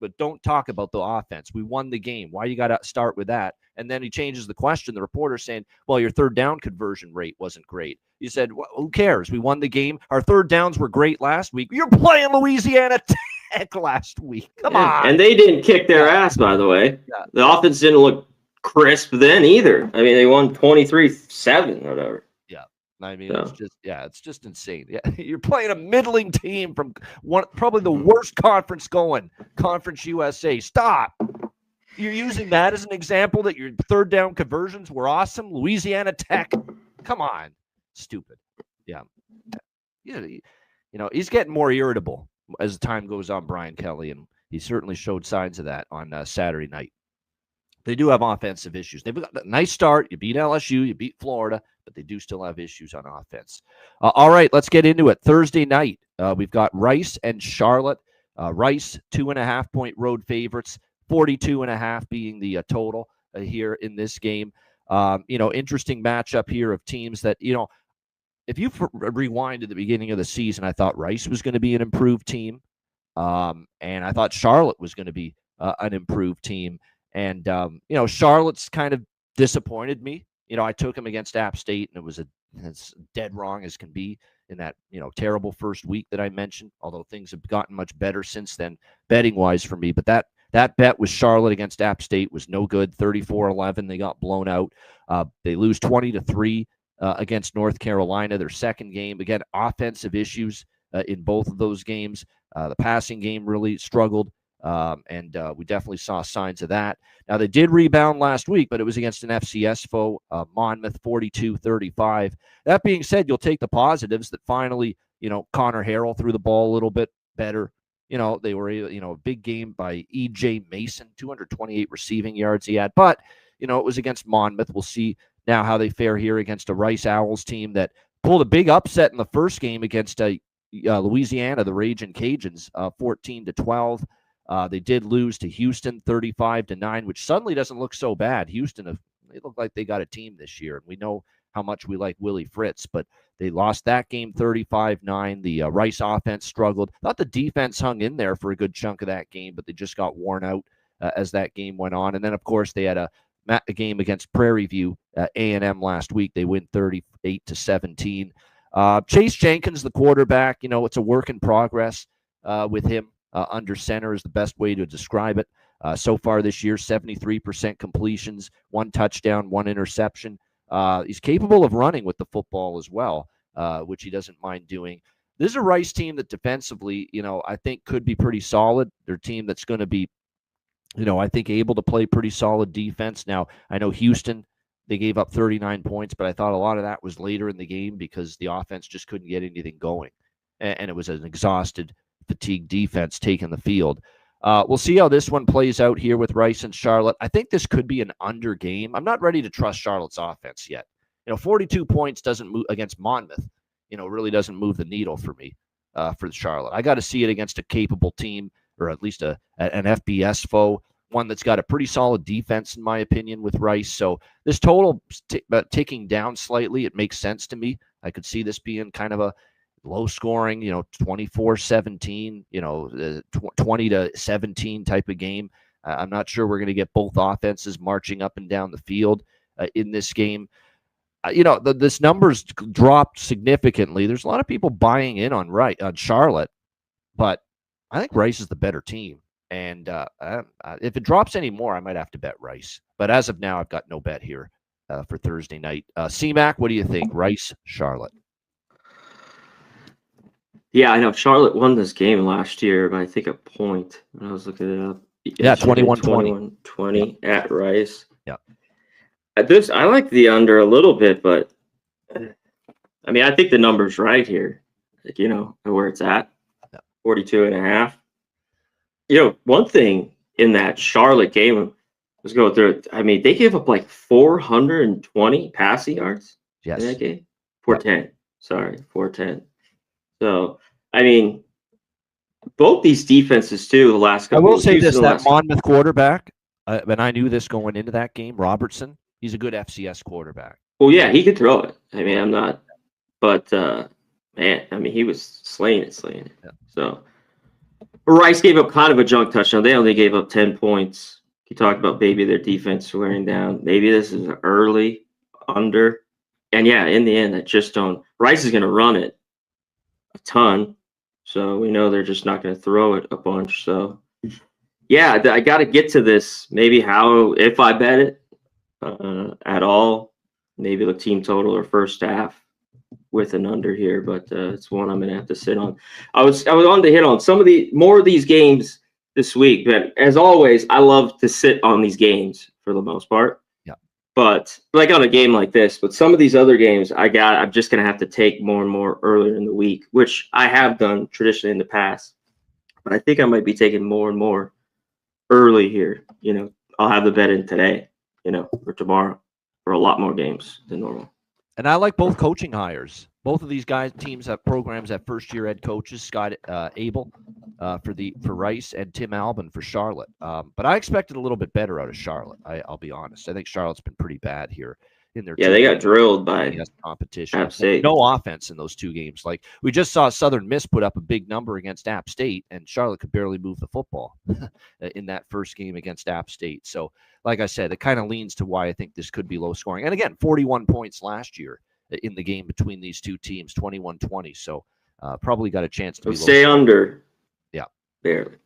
but don't talk about the offense. We won the game. Why you got to start with that? And then he changes the question. The reporter saying, well, your third down conversion rate wasn't great. You said, well, who cares? We won the game. Our third downs were great last week. You're playing Louisiana Tech last week. Come on. And they didn't kick their ass, by the way. Yeah. The offense didn't look crisp then either. I mean, they won 23-7 or whatever. Yeah. I mean, it's just insane. Yeah, you're playing a middling team from probably the worst conference going, Conference USA. Stop. You're using that as an example that your third down conversions were awesome. Louisiana Tech. Come on. Stupid. Yeah. You know, he's getting more irritable as time goes on, Brian Kelly, and he certainly showed signs of that on Saturday night. They do have offensive issues. They've got a nice start. You beat LSU, you beat Florida, but they do still have issues on offense. All right, let's get into it. Thursday night, we've got Rice and Charlotte. Rice, 2.5-point road favorites, 42.5 being the total here in this game. Interesting matchup here of teams that, if you rewind to the beginning of the season, I thought Rice was going to be an improved team. And I thought Charlotte was going to be an improved team. And, Charlotte's kind of disappointed me. I took him against App State, and it was as dead wrong as can be in that, terrible first week that I mentioned, although things have gotten much better since then, betting-wise for me. But that bet with Charlotte against App State was no good, 34-11. They got blown out. They lose 20-3 against North Carolina, their second game. Again, offensive issues in both of those games. The passing game really struggled. And we definitely saw signs of that. Now, they did rebound last week, but it was against an FCS foe, Monmouth, 42-35. That being said, you'll take the positives that finally, Connor Harrell threw the ball a little bit better. They were, a big game by E.J. Mason, 228 receiving yards he had. But, it was against Monmouth. We'll see now how they fare here against a Rice Owls team that pulled a big upset in the first game against Louisiana, the Ragin' Cajuns, 14-12. They did lose to Houston 35-9, which suddenly doesn't look so bad. Houston, they look like they got a team this year, and we know how much we like Willie Fritz, but they lost that game 35-9. The Rice offense struggled. Thought the defense hung in there for a good chunk of that game, but they just got worn out as that game went on. And then, of course, they had a game against Prairie View, A&M last week. They win 38-17. Chase Jenkins, the quarterback, it's a work in progress with him. Under center is the best way to describe it. So far this year, 73% completions, 1 touchdown, 1 interception. He's capable of running with the football as well, which he doesn't mind doing. This is a Rice team that defensively, I think could be pretty solid. They're a team that's going to be, I think able to play pretty solid defense. Now, I know Houston, they gave up 39 points, but I thought a lot of that was later in the game because the offense just couldn't get anything going. And it was an exhausted, fatigued defense taking the field. We'll see how this one plays out here with Rice and Charlotte. I think this could be an under game. I'm not ready to trust Charlotte's offense yet. 42 points doesn't move against Monmouth, really doesn't move the needle for me for Charlotte. I got to see it against a capable team, or at least an FBS foe, one that's got a pretty solid defense, in my opinion, with Rice. So this total ticking down slightly, it makes sense to me. I could see this being kind of a low scoring, 24-17, 20-17 type of game. I'm not sure we're going to get both offenses marching up and down the field in this game. This number's dropped significantly. There's a lot of people buying in on Charlotte, but I think Rice is the better team. And if it drops any more, I might have to bet Rice. But as of now, I've got no bet here for Thursday night. C-Mac, what do you think? Rice, Charlotte? Yeah, I know Charlotte won this game last year by I think a point. I was looking it up. Yeah, 21-20 at Rice. Yeah. I like the under a little bit, but I mean, I think the number's right here. Like, where it's at. 42.5. One thing in that Charlotte game was going through it. I mean, they gave up like 420 passing yards in that game. 410. Sorry, 410. So, I mean, both these defenses, too, the last couple I will say this, that Monmouth quarterback, and I knew this going into that game, Robertson, he's a good FCS quarterback. Well, yeah, he could throw it. I mean, I'm not, but, man, I mean, he was slaying it. Yeah. So, Rice gave up kind of a junk touchdown. They only gave up 10 points. You talked about maybe their defense wearing down. Maybe this is an early under. And yeah, in the end, I just don't. Rice is going to run it a ton. So we know they're just not going to throw it a bunch. So yeah, I got to get to this. Maybe if I bet it at all, maybe the team total or first half with an under here, but it's one I'm going to have to sit on. I was on to hit on some of more of these games this week, but as always, I love to sit on these games for the most part. Yeah. But like on a game like this, but some of these other games, I'm just going to have to take more and more earlier in the week, which I have done traditionally in the past. But I think I might be taking more and more early here. I'll have the bet in today, or tomorrow for a lot more games than normal. And I like both coaching hires. Both of these teams have programs at first-year head coaches. Scott Abel for Rice and Tim Albin for Charlotte. But I expected a little bit better out of Charlotte. I'll be honest. I think Charlotte's been pretty bad here in their. Yeah, they got drilled by competition. App State. No offense in those two games. Like we just saw Southern Miss put up a big number against App State, and Charlotte could barely move the football in that first game against App State. So, like I said, it kind of leans to why I think this could be low scoring. And again, 41 points last year in the game between these two teams, 21-20. So probably got a chance to be stay under. Yeah. Barely.